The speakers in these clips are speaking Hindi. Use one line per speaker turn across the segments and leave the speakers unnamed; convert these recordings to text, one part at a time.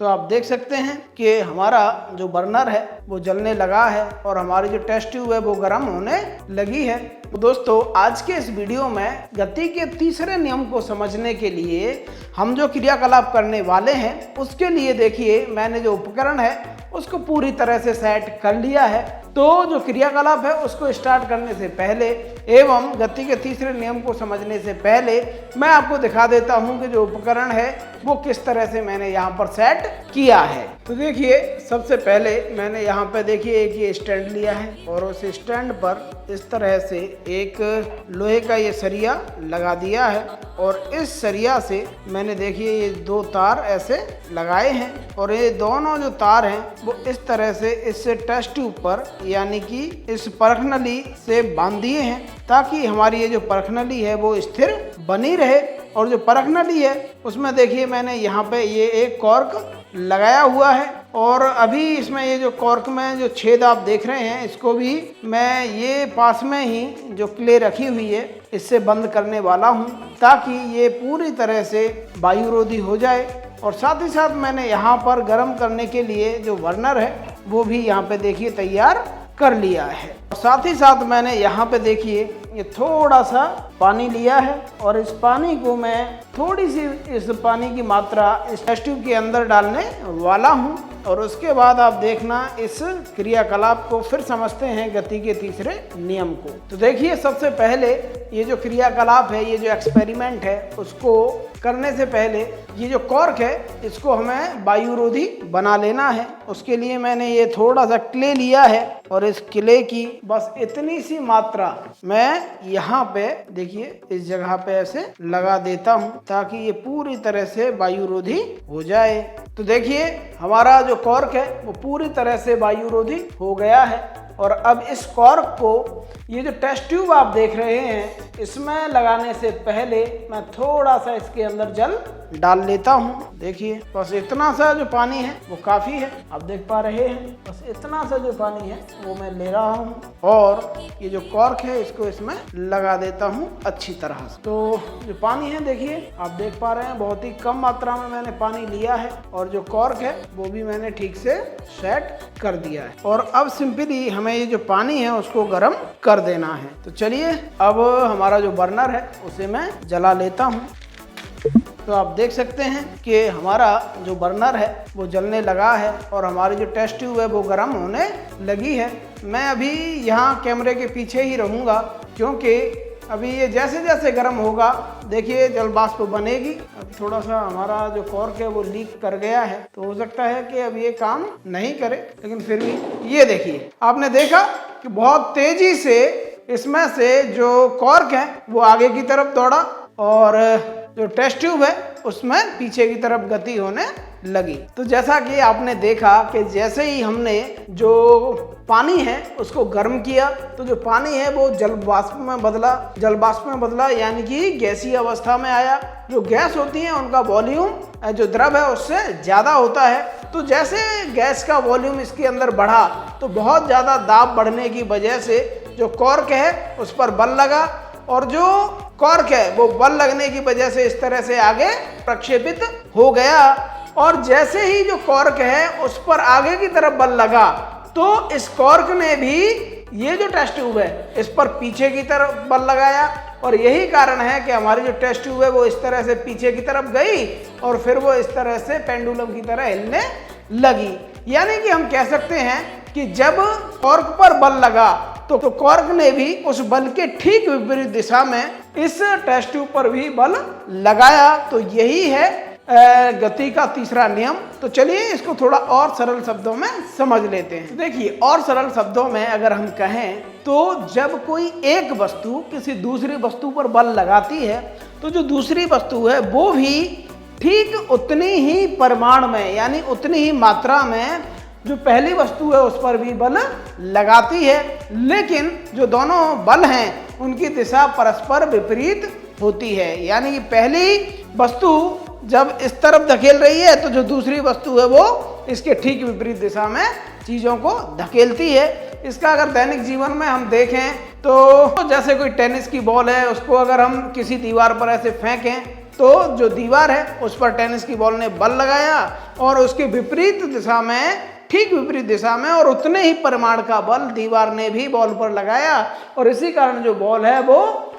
तो आप देख सकते हैं कि हमारा जो बर्नर है वो जलने लगा है और हमारी जो टेस्ट ट्यूब है वो गर्म होने लगी है। तो दोस्तों आज के इस वीडियो में गति के तीसरे नियम को समझने के लिए हम जो क्रियाकलाप करने वाले हैं उसके लिए देखिए मैंने जो उपकरण है उसको पूरी तरह से सेट कर लिया है। तो जो क्रियाकलाप है उसको स्टार्ट करने से पहले एवं गति के तीसरे नियम को समझने से पहले मैं आपको दिखा देता हूं कि जो उपकरण है वो किस तरह से मैंने यहाँ पर सेट किया है। तो देखिए सबसे पहले मैंने यहाँ पे देखिए एक ये स्टैंड लिया है और उस स्टैंड पर इस तरह से एक लोहे का ये सरिया लगा दिया है और इस सरिया से मैंने देखिए ये दो तार ऐसे लगाए हैं और ये दोनों जो तार हैं वो इस तरह से इस टेस्ट ट्यूब पर यानी कि इस परखनली से बांध दिए हैं ताकि हमारी ये जो परखनली है वो स्थिर बनी रहे। और जो परखनली है उसमें देखिए मैंने यहाँ पे ये एक कॉर्क लगाया हुआ है और अभी इसमें ये जो कॉर्क में जो छेद आप देख रहे हैं इसको भी मैं ये पास में ही जो क्ले रखी हुई है इससे बंद करने वाला हूँ ताकि ये पूरी तरह से वायुरोधी हो जाए। और साथ ही साथ मैंने यहाँ पर गर्म करने के लिए जो बर्नर है वो भी यहाँ पे देखिए तैयार कर लिया है। और साथ ही साथ मैंने यहाँ पे देखिए ये थोड़ा सा पानी लिया है और इस पानी को मैं थोड़ी सी इस पानी की मात्रा इस टेस्ट ट्यूब के अंदर डालने वाला हूँ और उसके बाद आप देखना इस क्रियाकलाप को फिर समझते हैं गति के तीसरे नियम को। तो देखिए सबसे पहले ये जो क्रियाकलाप है ये जो एक्सपेरिमेंट है उसको करने से पहले ये जो कॉर्क है इसको हमें वायुरोधी बना लेना है। उसके लिए मैंने ये थोड़ा सा क्ले लिया है और इस क्ले की बस इतनी सी मात्रा मैं यहाँ पे देखिए इस जगह पे ऐसे लगा देता हूँ ताकि ये पूरी तरह से वायुरोधी हो जाए। तो देखिए हमारा जो कॉर्क है वो पूरी तरह से वायुरोधी हो गया है और अब इस कॉर्क को ये जो टेस्ट ट्यूब आप देख रहे हैं इसमें लगाने से पहले मैं थोड़ा सा इसके अंदर जल डाल लेता हूँ। देखिए बस इतना सा जो पानी है वो काफ़ी है, आप देख पा रहे हैं बस इतना सा जो पानी है वो मैं ले रहा हूँ और ये जो कॉर्क है इसको इसमें लगा देता हूँ अच्छी तरह से। तो जो पानी है देखिए आप देख पा रहे हैं बहुत ही कम मात्रा में मैंने पानी लिया है और जो कॉर्क है वो भी मैंने ठीक से सेट कर दिया है और अब सिंपली हमें ये जो पानी है उसको गर्म कर देना है। तो चलिए अब हमारा जो बर्नर है उसे मैं जला लेता हूँ। तो आप देख सकते हैं कि हमारा जो बर्नर है वो जलने लगा है और हमारी जो टेस्ट ट्यूब है वो गर्म होने लगी है। मैं अभी यहाँ कैमरे के पीछे ही रहूँगा क्योंकि अभी ये जैसे जैसे गर्म होगा देखिए जल वाष्प बनेगी। अब थोड़ा सा हमारा जो कॉर्क है वो लीक कर गया है तो हो सकता है कि अब ये काम नहीं करे, लेकिन फिर भी ये देखिए आपने देखा कि बहुत तेजी से इसमें से जो कॉर्क है वो आगे की तरफ दौड़ा और जो टेस्ट ट्यूब है उसमें पीछे की तरफ गति होने लगी। तो जैसा कि आपने देखा कि जैसे ही हमने जो पानी है उसको गर्म किया तो जो पानी है वो जल वाष्प में बदला यानी कि गैसीय अवस्था में आया। जो गैस होती है उनका वॉल्यूम जो द्रव है उससे ज़्यादा होता है। तो जैसे गैस का वॉल्यूम इसके अंदर बढ़ा तो बहुत ज़्यादा दाब बढ़ने की वजह से जो कॉर्क है उस पर बल लगा और जो कॉर्क है वो बल लगने की वजह से इस तरह से आगे प्रक्षेपित हो गया और जैसे ही जो कॉर्क है उस पर आगे की तरफ बल लगा तो इस कॉर्क ने भी ये जो टेस्ट ट्यूब है इस पर पीछे की तरफ बल लगाया और यही कारण है कि हमारी जो टेस्ट ट्यूब है वो इस तरह से पीछे की तरफ गई और फिर वो इस तरह से पेंडुलम की तरह हिलने लगी। यानी कि हम कह सकते हैं कि जब कॉर्क पर बल लगा तो कॉर्क ने भी उस बल के ठीक विपरीत दिशा में इस टेस्ट ट्यूब पर भी बल लगाया। तो यही है गति का तीसरा नियम। तो चलिए इसको थोड़ा और सरल शब्दों में समझ लेते हैं। देखिए और सरल शब्दों में अगर हम कहें तो जब कोई एक वस्तु किसी दूसरी वस्तु पर बल लगाती है तो जो दूसरी वस्तु है वो भी ठीक उतनी ही परिमाण में यानी उतनी ही मात्रा में जो पहली वस्तु है उस पर भी बल लगाती है, लेकिन जो दोनों बल हैं उनकी दिशा परस्पर विपरीत होती है। यानी कि पहली वस्तु जब इस तरफ धकेल रही है तो जो दूसरी वस्तु है वो इसके ठीक विपरीत दिशा में चीज़ों को धकेलती है। इसका अगर दैनिक जीवन में हम देखें तो जैसे कोई टेनिस की बॉल है उसको अगर हम किसी दीवार पर ऐसे फेंकें तो जो दीवार है उस पर टेनिस की बॉल ने बल लगाया और उसके विपरीत दिशा में, ठीक विपरीत दिशा में, और उतने ही परिमाण का बल दीवार ने भी बॉल पर लगाया और इसी कारण जो बॉल है वो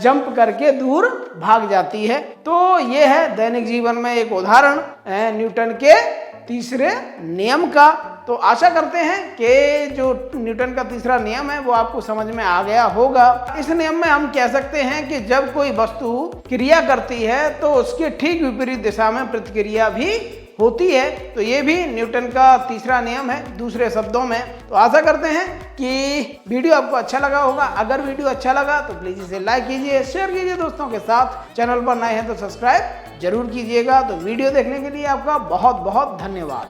जंप करके दूर भाग जाती है। तो ये है दैनिक जीवन में एक उदाहरण न्यूटन के तीसरे नियम का। तो आशा करते हैं कि जो न्यूटन का तीसरा नियम है वो आपको समझ में आ गया होगा। इस नियम में हम कह सकते हैं कि जब कोई वस्तु क्रिया करती है तो उसके ठीक विपरीत दिशा में प्रतिक्रिया भी होती है। तो ये भी न्यूटन का तीसरा नियम है दूसरे शब्दों में। तो आशा करते हैं कि वीडियो आपको अच्छा लगा होगा। अगर वीडियो अच्छा लगा तो प्लीज़ इसे लाइक कीजिए, शेयर कीजिए दोस्तों के साथ। चैनल पर नए हैं तो सब्सक्राइब जरूर कीजिएगा। तो वीडियो देखने के लिए आपका बहुत बहुत धन्यवाद।